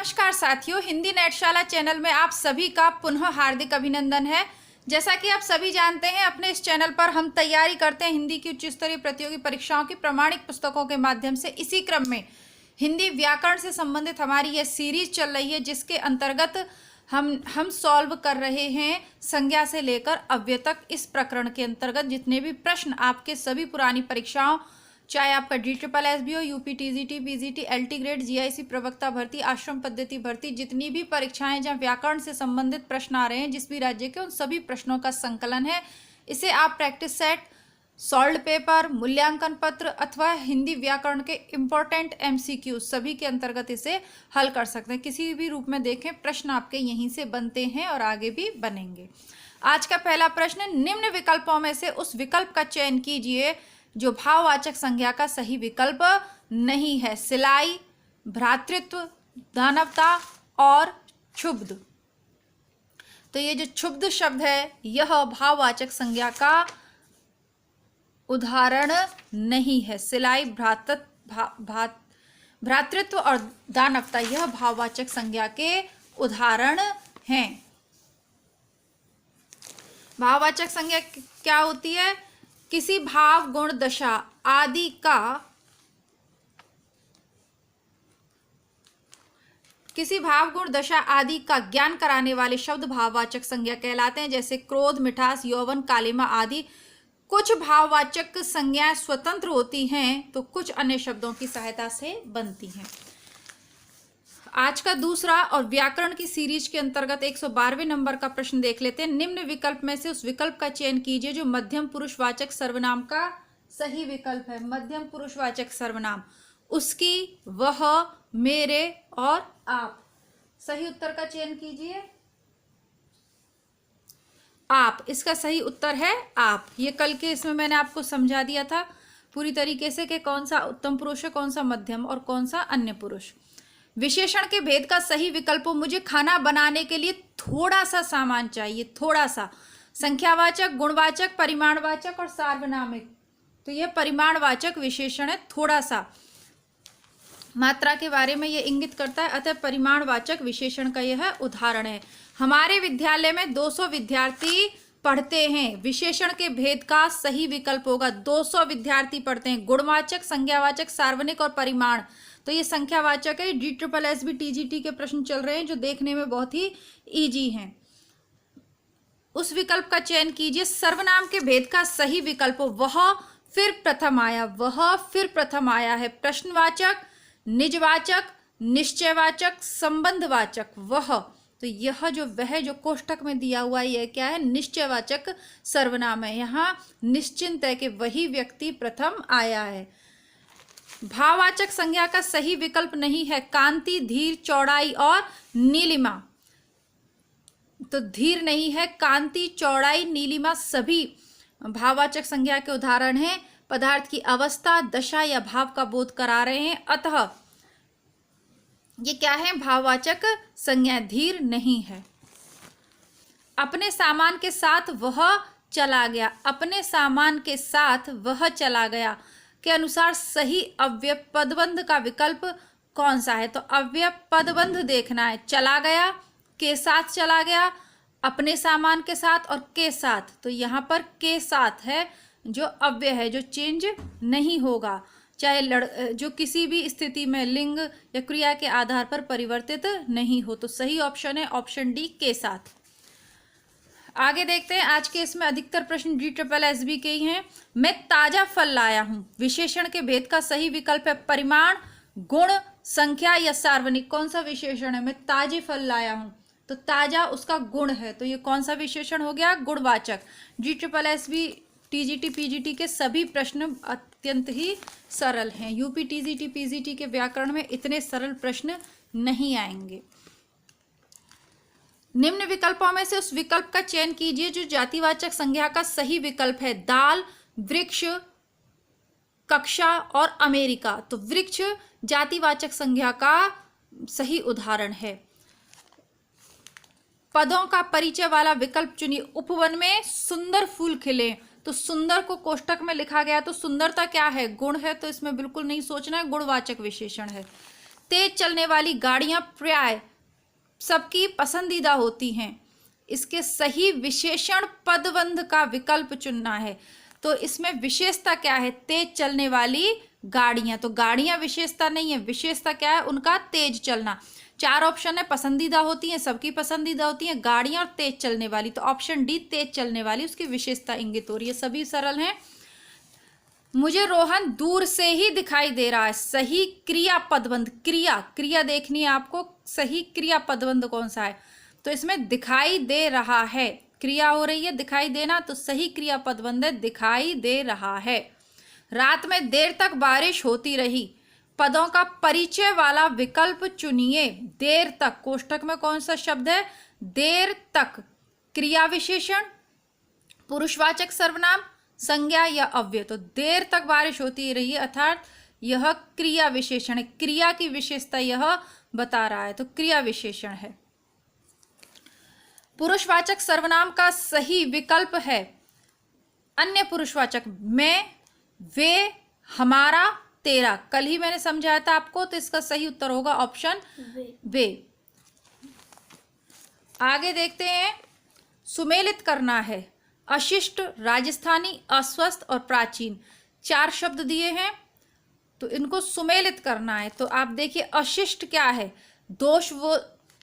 नमस्कार साथियों, हिंदी नेटशाला चैनल में आप सभी का पुनः हार्दिक अभिनंदन है। जैसा कि आप सभी जानते हैं, अपने इस चैनल पर हम तैयारी करते हैं हिंदी की उच्च स्तरीय प्रतियोगी परीक्षाओं की प्रमाणिक पुस्तकों के माध्यम से। इसी क्रम में हिंदी व्याकरण से संबंधित हमारी यह सीरीज चल रही है, जिसके अंतर्गत हम सॉल्व कर रहे हैं संज्ञा से लेकर अव्यय तक। इस प्रकरण के अंतर्गत जितने भी प्रश्न आपके सभी पुरानी परीक्षाओं, चाहे आपका DSSB हो, UP TGT, PGT, LT grade, GIC प्रवक्ता भर्ती, आश्रम पद्धति भर्ती, जितनी भी परीक्षाएं जहां व्याकरण से संबंधित प्रश्न आ रहे हैं जिस भी राज्य के, उन सभी प्रश्नों का संकलन है। इसे आप प्रैक्टिस सेट, सॉल्व्ड पेपर, मूल्यांकन पत्र अथवा हिंदी व्याकरण के इम्पोर्टेंट MCQ सभी के अंतर्गत इसे हल कर सकते हैं। किसी भी रूप में देखें, प्रश्न आपके यहीं से बनते हैं और आगे भी बनेंगे। आज का पहला प्रश्न, निम्न विकल्पों में से उस विकल्प का चयन कीजिए जो भाववाचक संज्ञा का सही विकल्प नहीं है। सिलाई, भ्रातृत्व, दानवता और क्षुब्ध। तो ये जो क्षुब्ध शब्द है, यह भाववाचक संज्ञा का उदाहरण नहीं है। सिलाई, भ्रातृत्व और दानवता यह भाववाचक संज्ञा के उदाहरण हैं। भाववाचक संज्ञा क्या होती है? किसी भाव, गुण, दशा आदि का ज्ञान कराने वाले शब्द भाववाचक संज्ञा कहलाते हैं। जैसे क्रोध, मिठास, यौवन, कालिमा आदि। कुछ भाववाचक संज्ञाएं स्वतंत्र होती हैं तो कुछ अन्य शब्दों की सहायता से बनती हैं। आज का दूसरा और व्याकरण की सीरीज के अंतर्गत 112वें नंबर का प्रश्न देख लेते हैं। निम्न विकल्प में से उस विकल्प का चयन कीजिए जो मध्यम पुरुषवाचक सर्वनाम का सही विकल्प है। मध्यम पुरुषवाचक सर्वनाम, उसकी, वह, मेरे और आप। सही उत्तर का चयन कीजिए आप। इसका सही उत्तर है आप। ये कल के इसमें मैंने आपको समझा दिया था पूरी तरीके से कि कौन सा उत्तम पुरुष है, कौन सा मध्यम और कौन सा अन्य पुरुष। विशेषण के भेद का सही विकल्प, मुझे खाना बनाने के लिए थोड़ा सा सामान चाहिए। थोड़ा सा संख्यावाचक, गुणवाचक, परिमाणवाचक और सार्वनामिक। तो यह परिमाणवाचक विशेषण है। थोड़ा सा मात्रा के बारे में यह इंगित करता है, अतः परिमाणवाचक विशेषण का यह उदाहरण है। हमारे विद्यालय में 200 विद्यार्थी पढ़ते हैं। विशेषण के भेद का सही विकल्प होगा 200 विद्यार्थी पढ़ते हैं। गुणवाचक, संज्ञावाचक, सार्वनिक और परिमाण। तो ये संख्यावाचक है। DSSB TGT के प्रश्न चल रहे हैं जो देखने में बहुत ही इजी हैं। उस विकल्प का चयन कीजिए। सर्वनाम के भेद का सही विकल्प वह फिर प्रथम आया। वह फिर प्रथम आया है। प्रश्नवाचक, निजवाचक, निश्चयवाचक, संबंधवाचक। वह, तो यह जो वह जो कोष्ठक में दिया हुआ है, यह क्या है? निश्चयवाचक सर्वनाम है। यहाँ निश्चिंत है कि वही व्यक्ति प्रथम आया है। भाववाचक संज्ञा का सही विकल्प नहीं है। कांति, धीर, चौड़ाई और नीलिमा। तो धीर नहीं है। कांति, चौड़ाई, नीलिमा सभी भाववाचक संज्ञा के उदाहरण हैं। पदार्थ की अवस्था, दशा या भाव का बोध करा रहे हैं, अतः ये क्या है? भाववाचक संज्ञा। धीर नहीं है। अपने सामान के साथ वह चला गया। अपने सामान के साथ वह चला गया के अनुसार सही अव्यय पदबंध का विकल्प कौन सा है? तो अव्यय पदबंध देखना है। चला गया, के साथ चला गया, अपने सामान के साथ और के साथ। तो यहाँ पर के साथ है जो अव्यय है, जो चेंज नहीं होगा, चाहे जो किसी भी स्थिति में लिंग या क्रिया के आधार पर परिवर्तित नहीं हो। तो सही ऑप्शन है ऑप्शन डी, के साथ। आगे देखते हैं। आज के इसमें अधिकतर प्रश्न DSSB के ही हैं। मैं ताजा फल लाया हूं। विशेषण के भेद का सही विकल्प है परिमाण, गुण, संख्या या सार्वनिक। कौन सा विशेषण है? मैं ताजे फल लाया हूं, तो ताजा उसका गुण है, तो ये कौन सा विशेषण हो गया? गुणवाचक। DSSB TGT PGT के सभी प्रश्न अत्यंत ही सरल हैं। यूपी TGT PGT के व्याकरण में इतने सरल प्रश्न नहीं आएंगे। निम्न विकल्पों में से उस विकल्प का चयन कीजिए जो जातिवाचक संज्ञा का सही विकल्प है। दाल, वृक्ष, कक्षा और अमेरिका। तो वृक्ष जातिवाचक संज्ञा का सही उदाहरण है। पदों का परिचय वाला विकल्प चुनिए। उपवन में सुंदर फूल खिले। तो सुंदर को कोष्टक में लिखा गया, तो सुंदरता क्या है? गुण है, तो इसमें बिल्कुल नहीं सोचना है, गुणवाचक विशेषण है। तेज चलने वाली गाड़ियां प्राय सबकी पसंदीदा होती हैं। इसके सही विशेषण पदबंध का विकल्प चुनना है। तो इसमें विशेषता क्या है? तेज चलने वाली गाड़ियां। तो गाड़ियां विशेषता नहीं है, विशेषता क्या है? उनका तेज चलना। 4 ऑप्शन है, पसंदीदा होती हैं, सबकी पसंदीदा होती हैं, गाड़ियां और तेज चलने वाली। तो ऑप्शन डी तेज चलने वाली उसकी विशेषता इंगित हो रही है। सभी सरल हैं। मुझे रोहन दूर से ही दिखाई दे रहा है। सही क्रिया पदबंध, क्रिया देखनी है आपको। सही क्रिया पदबंध कौन सा है? तो इसमें दिखाई दे रहा है, क्रिया हो रही है, दिखाई देना, तो सही क्रिया पदबंध है दिखाई दे रहा है। रात में देर तक बारिश होती रही। पदों का परिचय वाला विकल्प चुनिए। देर तक, कोष्ठक में कौन सा शब्द है? देर तक। क्रिया विशेषण, पुरुषवाचक सर्वनाम, संज्ञा या अव्यय। तो देर तक बारिश होती रही अर्थात यह क्रिया विशेषण है। क्रिया की विशेषता यह बता रहा है, तो क्रिया विशेषण है। पुरुषवाचक सर्वनाम का सही विकल्प है अन्य पुरुषवाचक मैं, वे, हमारा, तेरा। कल ही मैंने समझाया था आपको, तो इसका सही उत्तर होगा ऑप्शन वे। आगे देखते हैं। सुमेलित करना है। अशिष्ट, राजस्थानी, अस्वस्थ और प्राचीन 4 शब्द दिए हैं, तो इनको सुमेलित करना है। तो आप देखिए अशिष्ट क्या है?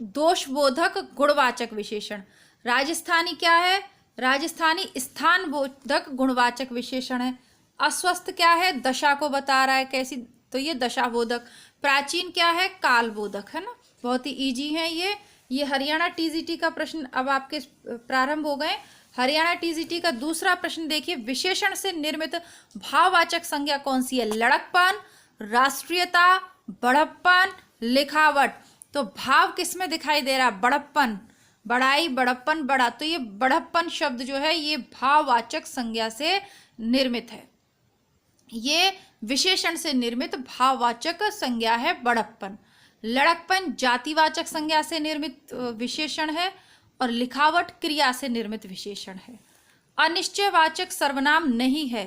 दोषबोधक गुणवाचक विशेषण। राजस्थानी क्या है? राजस्थानी स्थानबोधक गुणवाचक विशेषण है। अस्वस्थ क्या है? दशा को बता रहा है कैसी, तो ये दशाबोधक। प्राचीन क्या है? कालबोधक, है ना। बहुत ही इजी है ये हरियाणा टीजीटी का प्रश्न अब आपके प्रारंभ हो गए। हरियाणा टीजीटी का दूसरा प्रश्न देखिए। विशेषण से निर्मित भाववाचक संज्ञा कौन सी है? लड़कपन, राष्ट्रीयता, बड़प्पन, लिखावट। तो भाव किस में दिखाई दे रहा? बड़प्पन, बड़ाई, बड़प्पन, बड़ा। तो ये बड़प्पन शब्द जो है ये भाववाचक संज्ञा से निर्मित है। ये विशेषण से निर्मित भाववाचक संज्ञा है बड़प्पन। लड़कपन जातिवाचक संज्ञा से निर्मित विशेषण है और लिखावट क्रिया से निर्मित विशेषण है। अनिश्चयवाचक सर्वनाम नहीं है।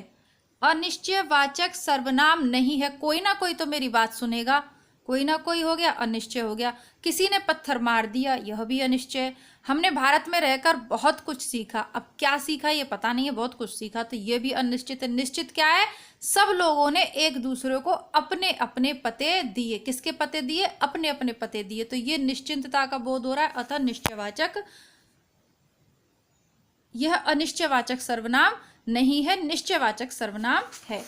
अनिश्चयवाचक सर्वनाम नहीं है। कोई ना कोई तो मेरी बात सुनेगा, कोई ना कोई हो गया, अनिश्चय हो गया। किसी ने पत्थर मार दिया, यह भी अनिश्चय। हमने भारत में रहकर बहुत कुछ सीखा, अब क्या सीखा ये पता नहीं है, बहुत कुछ सीखा, तो ये भी अनिश्चित है। निश्चित क्या है? सब लोगों ने एक दूसरे को अपने अपने पते दिए। किसके पते दिए? अपने अपने पते दिए। तो ये निश्चिंतता का बोध हो रहा है, अतः निश्चयवाचक, यह अनिश्चयवाचक सर्वनाम नहीं है, निश्चयवाचक सर्वनाम है।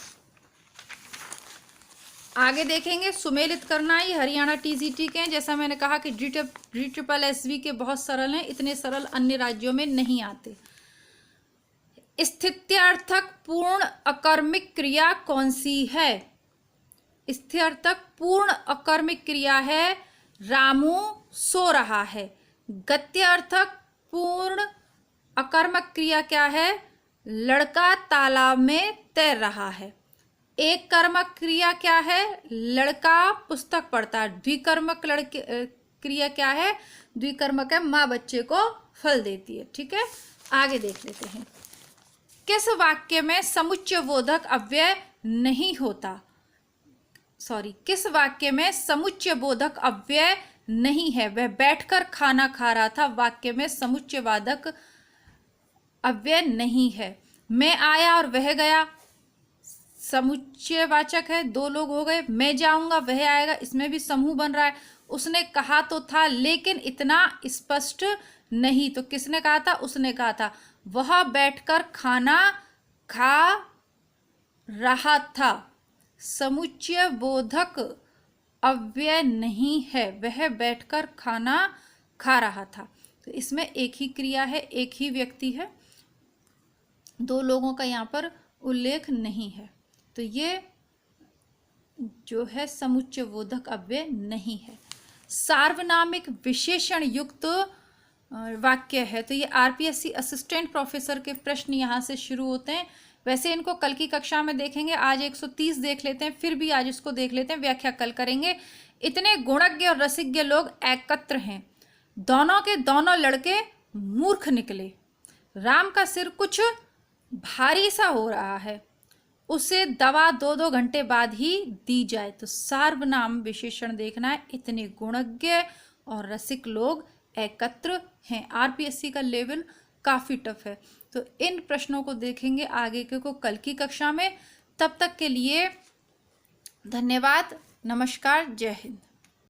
आगे देखेंगे। सुमेलित करना, ये हरियाणा टीजीटी के हैं। जैसा मैंने कहा कि DSSV के बहुत सरल हैं, इतने सरल अन्य राज्यों में नहीं आते। स्थित्यर्थक पूर्ण अकर्मिक क्रिया कौन सी है? स्थित्यर्थक पूर्ण अकर्मिक क्रिया है रामू सो रहा है। गत्यर्थक पूर्ण अकर्मक क्रिया क्या है? लड़का तालाब में तैर रहा है। एक कर्मक क्रिया क्या है? लड़का पुस्तक पढ़ता है। द्विकर्मक क्रिया क्या है? द्विकर्मक है माँ बच्चे को फल देती है। ठीक है, आगे देख लेते हैं। किस वाक्य में समुच्चयबोधक अव्यय नहीं होता? किस वाक्य में समुच्चयबोधक अव्यय नहीं है? वह बैठकर खाना खा रहा था। वाक्य में समुच्चयवादक अव्यय नहीं है। मैं आया और वह गया, समुच्चयवाचक है, 2 लोग हो गए। मैं जाऊंगा वह आएगा, इसमें भी समूह बन रहा है। उसने कहा तो था लेकिन इतना स्पष्ट नहीं, तो किसने कहा था? उसने कहा था। वह बैठकर खाना खा रहा था, समुच्चयबोधक अव्यय नहीं है, वह बैठकर खाना खा रहा था। तो इसमें एक ही क्रिया है, एक ही व्यक्ति है, 2 लोगों का यहाँ पर उल्लेख नहीं है। तो ये जो है समुच्चयबोधक अव्यय नहीं है। सार्वनामिक विशेषण युक्त वाक्य है। तो ये RPSC असिस्टेंट प्रोफेसर के प्रश्न यहाँ से शुरू होते हैं। वैसे इनको कल की कक्षा में देखेंगे, आज 130 देख लेते हैं, फिर भी आज इसको देख लेते हैं, व्याख्या कल करेंगे। इतने गुणज्ञ और रसिज्ञ लोग एकत्र हैं, दोनों के दोनों लड़के मूर्ख निकले। राम का सिर कुछ भारी सा हो रहा है, उसे दवा 2-2 घंटे बाद ही दी जाए। तो सार्वनाम विशेषण देखना है, इतने गुणज्ञ और रसिक लोग एकत्र हैं। आरपीएससी का लेवल काफ़ी टफ है। तो इन प्रश्नों को देखेंगे आगे के को कल की कक्षा में। तब तक के लिए धन्यवाद, नमस्कार, जय हिंद।